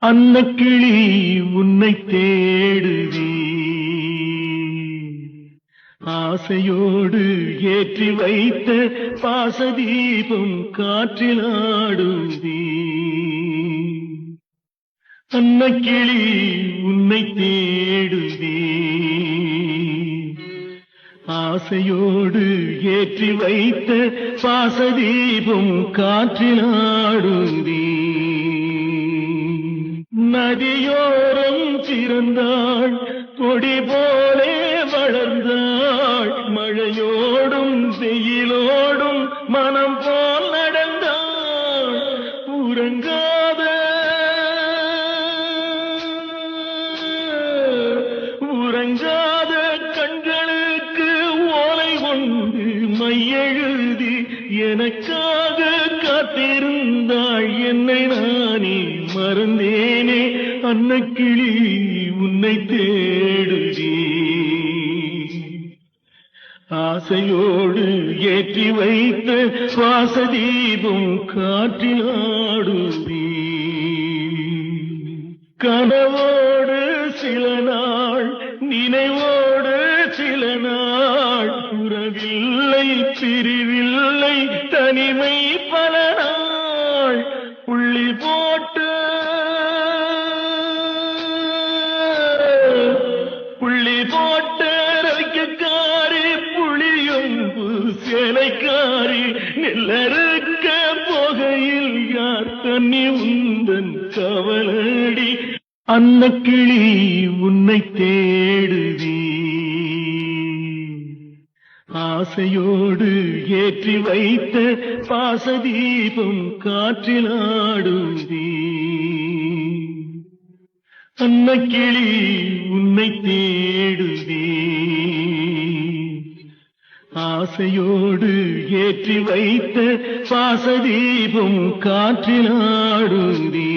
அன்னக்கிளி உன்னை தேடுதே ஆசையோடு ஏற்றி வைத்த பாசதீபம் காற்றில் ஆடுதே. அன்னக்கிளி உன்னை தேடுதே ஆசையோடு ஏற்றி வைத்த பாசதீபம் காற்றில் ஆடுதே. நதியோரம் பிறந்தாள், கொடி போலே வளர்ந்தாள், மழையோடும் வெயிலோடும் மனம் போல் நடந்தாள். உறங்காத கண்களுக்கு ஓலை கொண்டு மையெழுதி எனக்காக காத்திருந்தாள். என்னை நானே மறந்தேனே, அன்னக்கிளி உன்னை தேடுதே ஆசையோடு ஏற்றி வைத்த சுவாசதீபம் காற்றில் ஆடுதே. கனவோடு சில நாள், நினைவோடு சில நாள், உறவில்லை பிரிவில்லை தனிமை பல நாள். புள்ளி போட்டு ரவிக்கக்காரி, புளியொம்பு சேலைக்காரி, நெல்லறுக்க போகையில் யார் தண்ணி உந்தன் கவலடி. அன்னக்கிளி உன்னை தேடுதே ஆசையோடு ஏற்றி வைத்த பாசதீபம் காற்றில் ஆடுதே. அன்னக்கிளி உன்னை தேடுதே ஆசையோடு ஏற்றி வைத்த பாசதீபம் காற்றில் ஆடுதே.